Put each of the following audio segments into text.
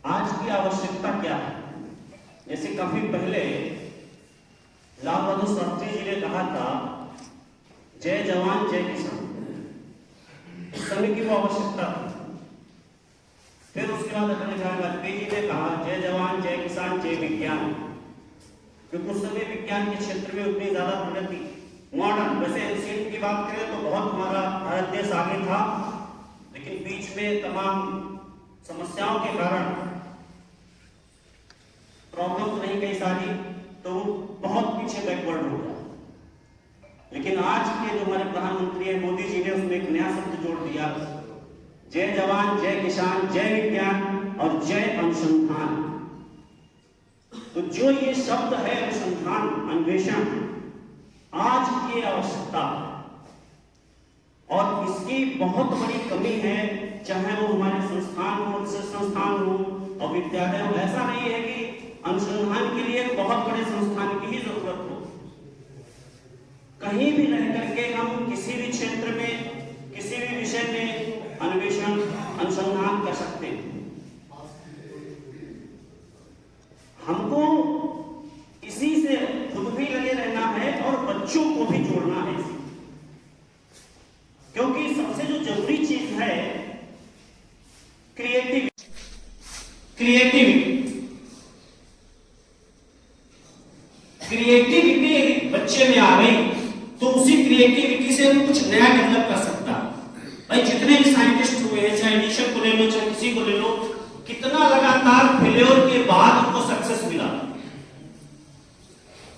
आज की आवश्यकता क्या है। जैसे काफी पहले लाल बहादुर शास्त्री जी ने कहा था, जय जवान जय किसान। उस समय की वो आवश्यकता थी। फिर उसके बाद अटल बिहारी वाजपेयी जी ने कहा, जय जवान जय किसान जय विज्ञान। क्योंकि उस समय विज्ञान के क्षेत्र में उतनी ज्यादा प्रगति, मॉडर्न, वैसे एंशिएंट की बात करें तो बहुत हमारा भारत देश आगे था, लेकिन बीच में तमाम समस्याओं के कारण प्रॉब्लम्स रही कई सारी, तो बहुत पीछे बैकवर्ड हो गया। लेकिन आज के जो हमारे प्रधानमंत्री हैं मोदी जी ने उसमें एक नया शब्द जोड़ दिया, जय जवान जय किसान जय विज्ञान और जय अनुसंधान। तो जो ये शब्द है अनुसंधान, अन्वेषण, आज की आवश्यकता और इसकी बहुत बड़ी कमी है, चाहे वो हमारे संस्थान हो, संस्थान हो और विद्यालय हो। ऐसा नहीं है कि अनुसंधान के लिए बहुत बड़े संस्थान की ही जरूरत हो। कहीं भी रह करके हम किसी भी क्षेत्र में किसी भी विषय में अन्वेषण अनुसंधान कर सकते हैं। हमको इसी से खुद भी लगे रहना है और बच्चों को भी जोड़ना है, क्योंकि सबसे जो जरूरी चीज है क्रिएटिविटी बच्चे में आ गई तो उसी क्रिएटिविटी से हम कुछ नया डेवलप कर सकता है। भाई जितने भी साइंटिस्ट हुए हैं, चाहे एडिशन को ले लो चाहे किसी को ले लो, कितना लगातार फेल्योर के बाद उनको सक्सेस मिला।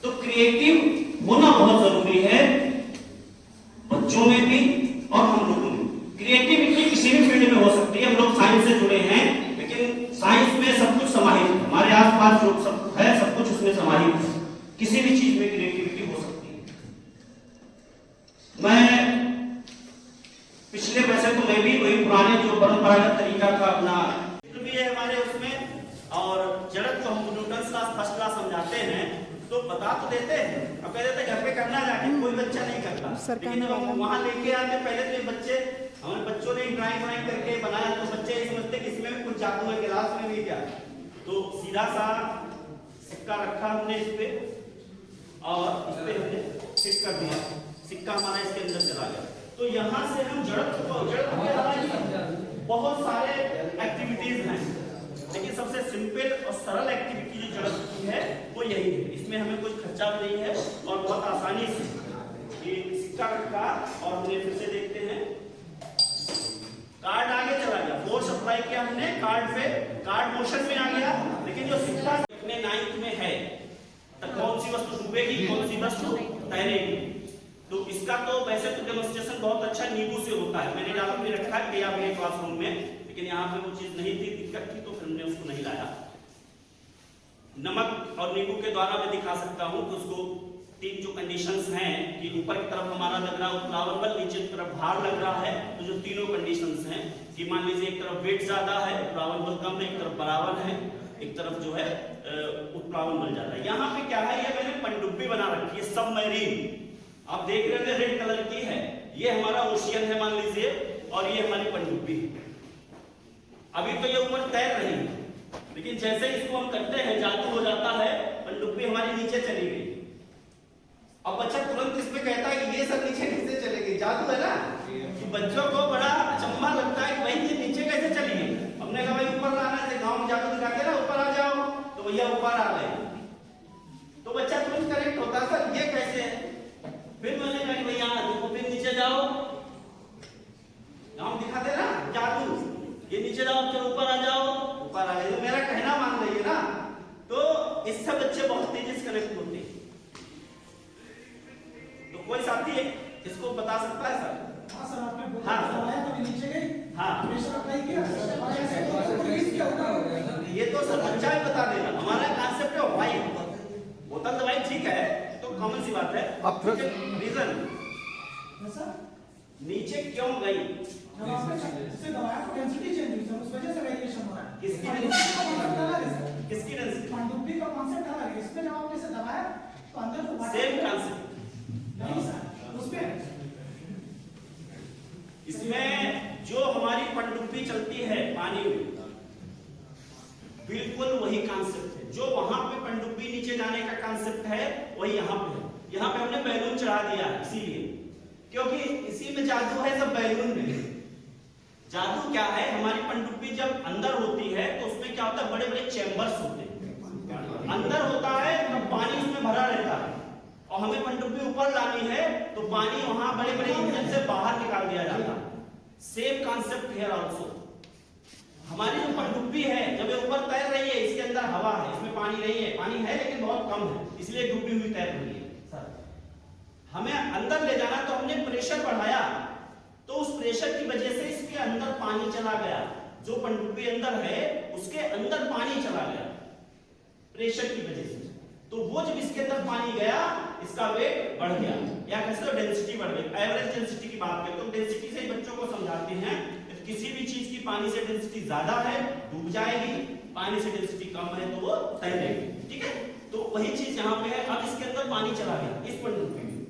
तो क्रिएटिव होना बहुत जरूरी है बच्चों में भी और हम लोगों में। क्रिएटिविटी किसी भी फील्ड में हो सकती है। हम लोग साइंस से जुड़े हैं, लेकिन साइंस में सब कुछ समाहित है, हमारे आसपास जो सब है सब कुछ उसमें समाहित है। किसी भी चीज में क्रिएटिविटी हो सकती है। मैं पिछले वैसे तो मैं भी वही पुराने जो परंपरागत तरीका था अपना भी है हमारे उसमें, और जड़त को हम न्यूटन क्लास फर्स्ट क्लास समझाते हैं तो बता तो देते हैं, अब कह देते घर पे करना जाके कोई बच्चा नहीं करता। लेकिन जब हम वहां लेके आते पहले तो ये बच्चे, हमारे बच्चों ने ड्राइंग करके बनाया तो बच्चे ये समझते कि इसमें भी कुछ जादू है, गिलास में भी क्या। तो सीधा सा सिक्का रखा हमने इस पे और इस पे हमने फिट कर दिया, सिक्का हमारा इसके अंदर चला गया। तो यहाँ से हम जड़त्व के बहुत सारे एक्टिविटीज हैं, लेकिन सबसे सिंपल और सरल एक्टिविटी जो जड़त्व की है वो यही है। इसमें हमें कोई खर्चा भी नहीं है और बहुत आसानी से ये सिक्का रखा और हमने फिर से देखते हैं कार्ड आगे चला गया, फोर्स अप्लाई किया हमने कार्ड पे, कार्ड मोशन में आ गया। लेकिन जो सिक्का अपने 9th में है तो कौन सी वस्तु डूबेगी कौन सी वस्तु तैरेगी। तो इसका तो वैसे तो डेमोन्स्ट्रेशन बहुत अच्छा नींबू से होता है, मैंने डाल भी रखा है अपने क्लासरूम में, लेकिन यहाँ पे वो चीज नहीं थी, दिक्कत थी तो फिर हमने उसको नहीं लाया। नमक और नींबू के द्वारा मैं दिखा सकता हूँ कि उसको 3 जो कंडीशंस हैं कि ऊपर की तरफ हमारा लग रहा है उत्प्लावन बल, नीचे की तरफ भार लग रहा है। तो जो तीनों कंडीशंस हैं कि मान लीजिए एक तरफ वेट ज्यादा है उत्प्लावन बल कम है, एक तरफ बराबर है, एक तरफ जो है उत्प्लावन बल ज्यादा है। यहाँ पे क्या है, ये मैंने पनडुब्बी बना रखी है सबमरीन, आप देख रहे हैं रेड कलर की है, ये हमारा ओशियन है मान लीजिए और ये हमारी पनडुब्बी है। अभी तो ये ऊपर तैर रही है, लेकिन जैसे इसको हम करते हैं जादू हो जाता है, पनडुब्बी हमारी नीचे चली गई। अब बच्चा तुरंत इसमें कहता है कि ये सब नीचे कैसे चलेगी, जादू है ना। कि बच्चों को बड़ा अचंभा लगता है कि भाई ये नीचे कैसे चली गई। हमने कहा भाई ऊपर लाना है, गाँव में जादू दिखाते ना ऊपर आ जाओ, तो भैया ऊपर आ गए। तो बच्चा तुरंत करेक्ट होता सर ये कैसे है। फिर मैंने कहा भैया देखो फिर नीचे जाओ, हम दिखाते ना जादू, ये नीचे जाओ फिर ऊपर आ जाओ, ऊपर आ गए। तो मेरा कहना मान रही है ना, तो इससे बच्चे बहुत तेजी से कनेक्ट होते हैं। तो कोई साथी है इसको बता सकता है सर? हाँ सर, आपने हाँ दबाया कभी नीचे गई, हाँ प्रेशर अप्लाई किया और ऐसे रिलीज किया होगा। ये तो सर बच्चा ही बता देगा। हमारा कांसेप्ट है वाई, बोतल दवाई ठीक है तो कॉमन सी बात है, रीजन नीचे क्यों गई, जब आपने इससे दबाया तो डेंसिटी चेंज हुई सर, उस वजह से वेरिएशन हो रहा है। किसकी डेंसिटी? पनडुब्बी का कांसेप्ट अलग है, इसमें जब आपने इसे दबाया तो अंदर तो सेम कांसेप्ट नहीं सर, उसमें इसमें जो हमारी पनडुब्बी चलती है पानी में, बिल्कुल वही कॉन्सेप्ट है, जो वहां पे पनडुब्बी नीचे जाने का कॉन्सेप्ट है वही यहाँ पे है। यहाँ पे हमने बैलून चढ़ा दिया है इसीलिए, क्योंकि इसी में जादू है, सब बैलून में। जादू क्या है, हमारी पनडुब्बी जब अंदर होती है तो उसमें क्या होता है, बड़े बड़े चैम्बर्स होते हैं, अंदर होता है तो पानी उसमें भरा रहता है, और हमें पनडुब्बी ऊपर लानी है तो पानी वहां बड़े बड़े इंजन से बाहर निकाल दिया जाता है। Same concept here also. हमारी जो पनडुब्बी है जब ये ऊपर तैर रही है, इसके अंदर हवा है, इसमें पानी नहीं है, पानी है लेकिन बहुत कम है, इसलिए डूबी हुई तैर रही है। हमें अंदर ले जाना तो हमने प्रेशर बढ़ाया, तो उस प्रेशर की वजह से इसके अंदर पानी चला गया, जो पनडुब्बी अंदर है उसके अंदर पानी चला गया प्रेशर की वजह से। तो वो जब इसके अंदर पानी गया, इसका वेट बढ़ गया, या कह सकते हो डेंसिटी बढ़ गई। एवरेज डेंसिटी की बात करें तो डेंसिटी से बच्चों को समझाते हैं, किसी भी चीज की पानी से डेंसिटी ज्यादा है डूब जाएगी, पानी से डेंसिटी कम है तो वो तैरेगी। ठीक है, तो वही चीज यहाँ पे है। अब इसके अंदर पानी चला गया इस पनडुब्बी में,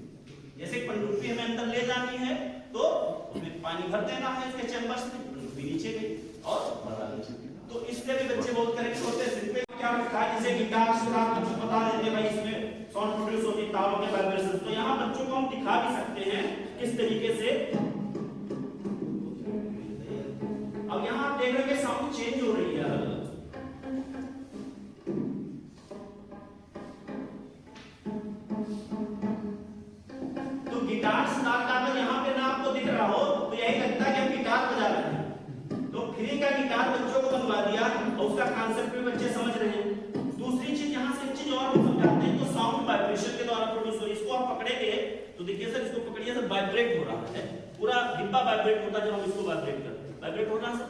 जैसे पनडुब्बी हमें अंदर ले जानी है तो पानी भर देना है इसके चैम्बर्स में, पनडुब्बी नीचे गई और बढ़ा नीचे। तो इससे भी बच्चे बहुत करेक्ट होते हैं। सिंपल क्या रखा है, जैसे गिटार से आप बच्चों को बता देते हैं भाई इसमें साउंड प्रोड्यूस होती है तारों के वाइब्रेशन, तो यहाँ बच्चों को हम दिखा भी सकते हैं किस तरीके से। अब यहाँ आप देख रहे हैं साउंड चेंज हो रही है, तो गिटार स्टार्ट अगर यहाँ पे ना आपको दिख रहा हो तो यही लगता है कि हम गिटार बजा रहे हैं। तो फ्री का गिटार बच्चों को बनवा दिया और उसका कॉन्सेप्ट भी बच्चे समझ रहे हैं। दूसरी चीज यहाँ से एक चीज और हम समझाते हैं, तो साउंड वाइब्रेशन के द्वारा प्रोड्यूस हो रही है। इसको आप पकड़ेंगे तो देखिए सर, इसको पकड़िए सर, वाइब्रेट हो रहा है, पूरा डिब्बा वाइब्रेट होता है जब हम इसको वाइब्रेट करते हैं, वाइब्रेट हो रहा है सर।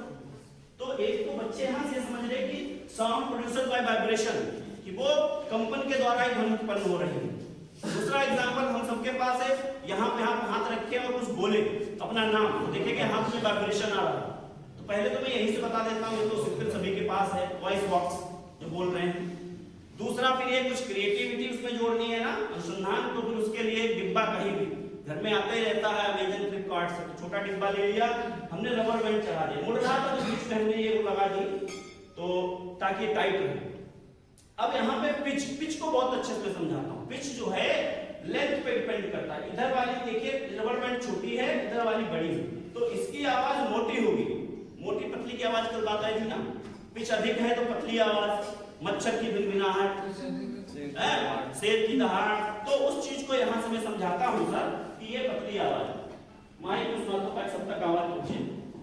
तो एक तो बच्चे यहाँ से समझ रहे कि साउंड प्रोड्यूसर बाय वाइब्रेशन, कि वो कंपन के द्वारा ही ध्वनि उत्पन्न हो रही है। दूसरा एग्जांपल हम सबके पास है, यहाँ पे आप हाथ रखे और कुछ बोले अपना नाम, तो देखेंगे हाथ में वाइब्रेशन आ रहा है। तो पहले तो मैं यहीं से बता देता हूँ, ये तो सिंपल सभी के पास है, वॉइस बॉक्स जो बोल रहे हैं। दूसरा फिर ये कुछ क्रिएटिविटी उसमें जोड़नी है ना, अनुसंधान, तो फिर उसके लिए एक डिब्बा कहीं भी घर में आता ही रहता है, अमेजन फ्लिपकार्ट से, तो छोटा डिब्बा ले लिया हमने, रबर बैंड चढ़ा दिया, मुड़ रहा था तो बीच में हमने ये लगा दी तो ताकि टाइट रहे। अब यहाँ पे पिच को बहुत अच्छे से समझाता हूँ। पिच जो है लेंथ पे डिपेंड करता है, इधर वाली देखिए रबर बैंड छोटी है, इधर वाली बड़ी है, तो इसकी आवाज मोटी होगी, मोटी पतली की आवाज कल बात आई थी ना। पिच अधिक है तो पतली आवाज, मच्छर की भिनभिनाहट, शेर की दहाड़, तो उस चीज को यहाँ से मैं समझाता हूँ सर कि ये पतली आवाज, माइक उस सब तक आवाज पहुंचे,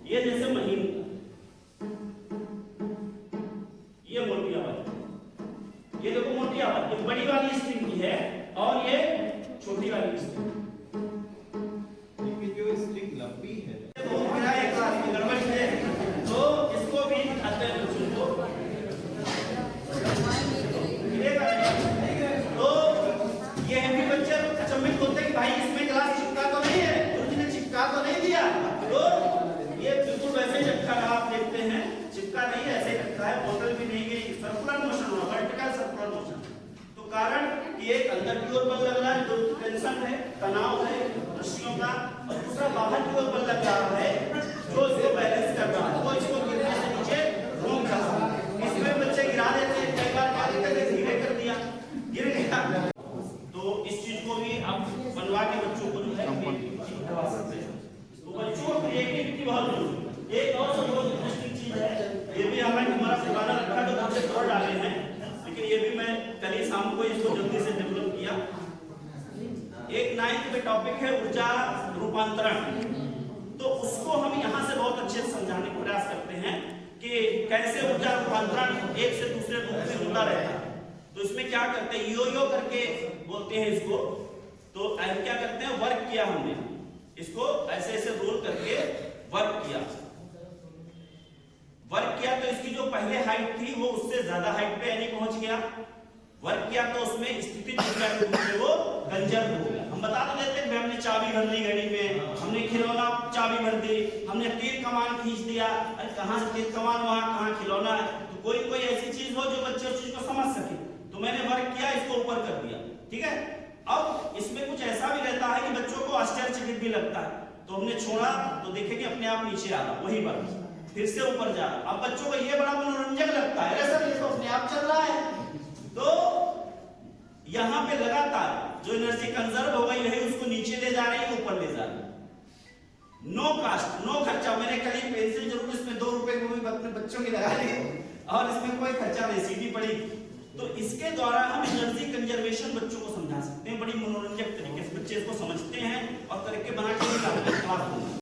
ये जैसे महीन, ये मोटी आवाज, ये देखो मोटी आवाज, ये बड़ी वाली स्ट्रिंग की है और ये छोटी वाली स्ट्रिंग। जो स्ट्रिंग लंबी है तो मेरा एक क्लास में गड़बड़ है, तो इसको भी अध्ययन को तो ये भी बच्चे अचंभित होते हैं कि भाई इसमें ग्लास चिपका तो नहीं है, गुरुजी ने चिपका तो नहीं दिया, तो ये बिल्कुल वैसे चिपका रहा, आप देखते हैं चिपका नहीं है, ऐसे रखा है, बोतल भी नहीं गई, सर्कुलर मोशन हुआ, वर्टिकल सर्कुलर मोशन। तो कारण कि एक अंदर की ओर बल लग रहा है, जो टेंशन है, तनाव है रस्सियों का, और दूसरा बाहर की ओर बल लग रहा है जो इसको बैलेंस कर रहा है, वो इसको गिरने से नीचे रोक रहा है। इसमें बच्चे गिरा देते हैं, कई बार क्या करते हैं, धीरे कर दिया, गिर गया। तो इस चीज को भी आप बनवा के बच्चों को जो है करवा सकते हैं। तो बच्चों को क्रिएटिविटी बहुत जरूरी है। एक और सब बहुत इंटरेस्टिंग चीज है, ये भी हमारा पुराना रखा तो बच्चे छोड़ डाले हैं, लेकिन ये भी मैं कल ही शाम को इसको जल्दी से डेवलप किया। एक 9th में टॉपिक है ऊर्जा रूपांतरण, तो उसको हम यहाँ से बहुत अच्छे से समझाने का प्रयास करते हैं कि कैसे ऊर्जा रूपांतरण एक से दूसरे रूप में होता रहता है। तो इसमें क्या करते हैं, यो करके बोलते हैं इसको, तो क्या करते हैं, वर्क किया हमने, इसको ऐसे ऐसे रोल करके वर्क किया तो इसकी जो पहले हाइट थी वो उससे ज्यादा हाइट पे यानी पहुंच गया। वर्क किया तो उसमें स्थिति ऊर्जा के रूप में वो कंजर्व हो गया। हम बता तो देते हैं हमने चाबी भर ली घड़ी में, हमने खिलौना चाबी भर दी, हमने तीर कमान खींच दिया, अरे कहाँ से तीर कमान वहां, कहाँ खिलौना है। तो कोई ऐसी चीज हो जो बच्चे उस चीज को समझ सके, तो मैंने वर्क किया, इसको ऊपर कर दिया, ठीक है। अब इसमें कुछ ऐसा भी रहता है कि बच्चों को आश्चर्यचकित भी लगता है, तो हमने छोड़ा तो देखेंगे अपने आप नीचे आ रहा, वही वर्क। फिर से ऊपर जा रहा। अब बच्चों को ये बड़ा मनोरंजक लगता है, अरे सर ये तो अपने आप चल रहा है। तो यहां पे लगातार जो एनर्जी कंजर्व हो गई है उसको नीचे ले जा रही है, ऊपर ले जा रही है। नो कास्ट, नो खर्चा। मैंने कल ही पेंसिल जरूर इसमें 2 रुपए को भी अपने बच्चों की लगा ली और इसमें कोई खर्चा नहीं, सीधी पड़ी। तो इसके द्वारा हम एनर्जी कंजर्वेशन बच्चों को समझा सकते हैं बड़ी मनोरंजक तरीके से। बच्चे इसको समझते हैं और करके बना के क्लास में